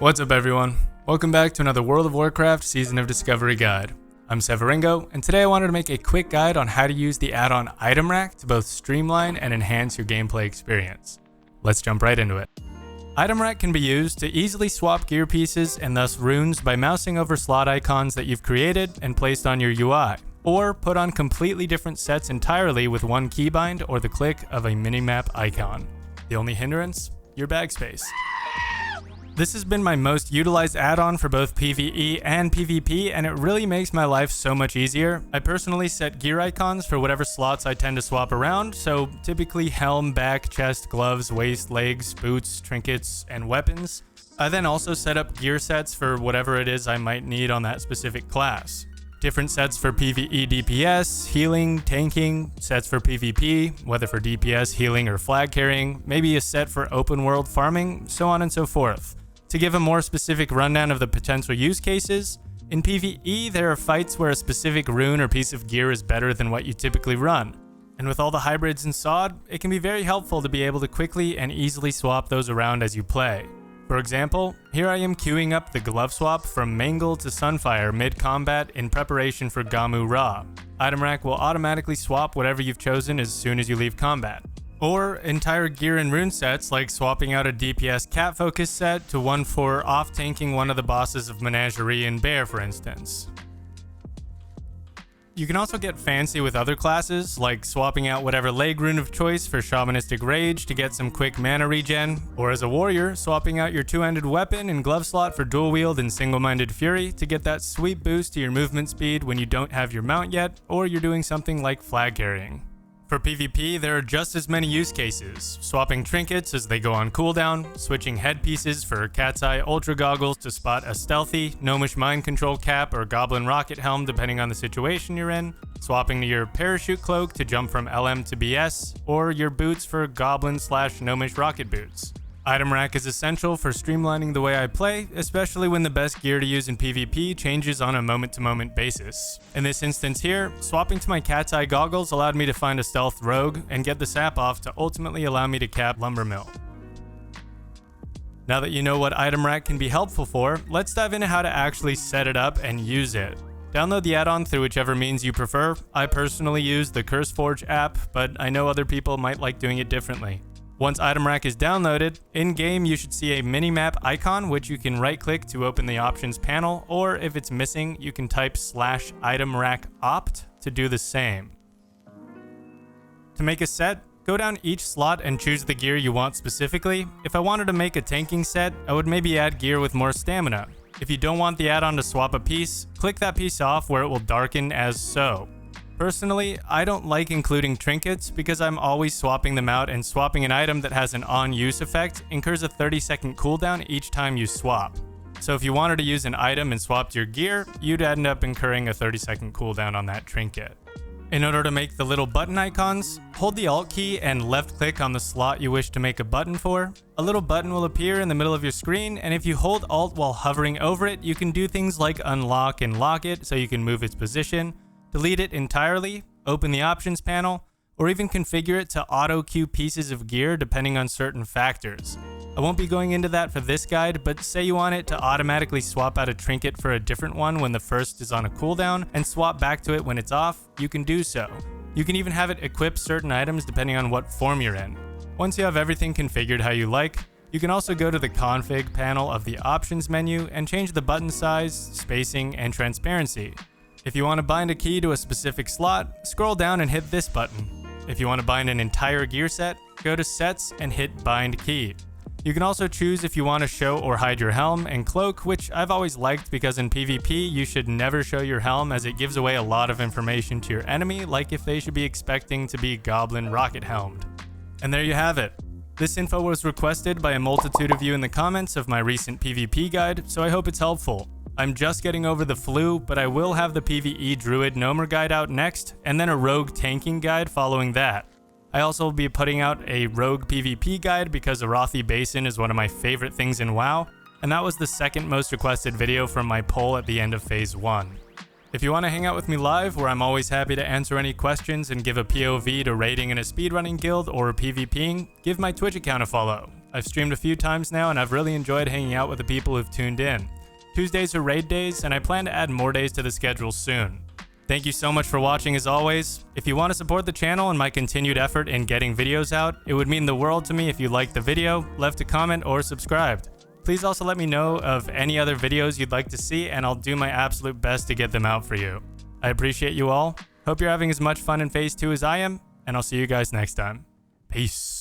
What's up everyone? Welcome back to another World of Warcraft Season of Discovery guide. I'm Severingo, and today I wanted to make a quick guide on how to use the add-on ItemRack to both streamline and enhance your gameplay experience. Let's jump right into it. ItemRack can be used to easily swap gear pieces and thus runes by mousing over slot icons that you've created and placed on your UI, or put on completely different sets entirely with one keybind or the click of a minimap icon. The only hindrance? Your bag space. This has been my most utilized add-on for both PvE and PvP, and it really makes my life so much easier. I personally set gear icons for whatever slots I tend to swap around, so typically helm, back, chest, gloves, waist, legs, boots, trinkets, and weapons. I then also set up gear sets for whatever it is I might need on that specific class. Different sets for PvE DPS, healing, tanking, sets for PvP, whether for DPS, healing, or flag carrying, maybe a set for open world farming, so on and so forth. To give a more specific rundown of the potential use cases, in PvE there are fights where a specific rune or piece of gear is better than what you typically run. And with all the hybrids in SOD, it can be very helpful to be able to quickly and easily swap those around as you play. For example, here I am queuing up the glove swap from Mangle to Sunfire mid-combat in preparation for Gamu Ra. ItemRack will automatically swap whatever you've chosen as soon as you leave combat. Or entire gear and rune sets, like swapping out a DPS cat focus set to one for off-tanking one of the bosses of Menagerie and Bear, for instance. You can also get fancy with other classes, like swapping out whatever leg rune of choice for Shamanistic Rage to get some quick mana regen, or as a warrior, swapping out your two-handed weapon and glove slot for dual wield and single-minded fury to get that sweet boost to your movement speed when you don't have your mount yet, or you're doing something like flag carrying. For PvP, there are just as many use cases, swapping trinkets as they go on cooldown, switching headpieces for Cat's Eye Ultra Goggles to spot a stealthy, Gnomish Mind Control cap or Goblin Rocket Helm depending on the situation you're in, swapping to your Parachute Cloak to jump from LM to BS, or your boots for Goblin/Gnomish Rocket Boots. ItemRack is essential for streamlining the way I play, especially when the best gear to use in PvP changes on a moment-to-moment basis. In this instance here, swapping to my Cat's Eye goggles allowed me to find a stealth rogue and get the sap off to ultimately allow me to cap Lumbermill. Now that you know what ItemRack can be helpful for, let's dive into how to actually set it up and use it. Download the add-on through whichever means you prefer. I personally use the CurseForge app, but I know other people might like doing it differently. Once ItemRack is downloaded, in-game you should see a minimap icon which you can right-click to open the options panel, or if it's missing, you can type /ItemRackOpt to do the same. To make a set, go down each slot and choose the gear you want specifically. If I wanted to make a tanking set, I would maybe add gear with more stamina. If you don't want the add-on to swap a piece, click that piece off where it will darken as so. Personally, I don't like including trinkets because I'm always swapping them out, and swapping an item that has an on-use effect incurs a 30-second cooldown each time you swap. So if you wanted to use an item and swapped your gear, you'd end up incurring a 30-second cooldown on that trinket. In order to make the little button icons, hold the Alt key and left-click on the slot you wish to make a button for. A little button will appear in the middle of your screen, and if you hold Alt while hovering over it, you can do things like unlock and lock it so you can move its position, delete it entirely, open the options panel, or even configure it to auto-queue pieces of gear depending on certain factors. I won't be going into that for this guide, but say you want it to automatically swap out a trinket for a different one when the first is on a cooldown and swap back to it when it's off, you can do so. You can even have it equip certain items depending on what form you're in. Once you have everything configured how you like, you can also go to the config panel of the options menu and change the button size, spacing, and transparency. If you want to bind a key to a specific slot, scroll down and hit this button. If you want to bind an entire gear set, go to Sets and hit Bind Key. You can also choose if you want to show or hide your helm and cloak, which I've always liked because in PvP you should never show your helm as it gives away a lot of information to your enemy, like if they should be expecting to be Goblin Rocket Helmed. And there you have it. This info was requested by a multitude of you in the comments of my recent PvP guide, so I hope it's helpful. I'm just getting over the flu, but I will have the PvE Druid Gnomer guide out next, and then a Rogue tanking guide following that. I also will be putting out a Rogue PvP guide because Arathi Basin is one of my favorite things in WoW, and that was the second most requested video from my poll at the end of Phase 1. If you want to hang out with me live, where I'm always happy to answer any questions and give a POV to raiding in a speedrunning guild or PvPing, give my Twitch account a follow. I've streamed a few times now, and I've really enjoyed hanging out with the people who've tuned in. Tuesdays are raid days, and I plan to add more days to the schedule soon. Thank you so much for watching as always. If you want to support the channel and my continued effort in getting videos out, it would mean the world to me if you liked the video, left a comment, or subscribed. Please also let me know of any other videos you'd like to see, and I'll do my absolute best to get them out for you. I appreciate you all. Hope you're having as much fun in Phase 2 as I am, and I'll see you guys next time. Peace.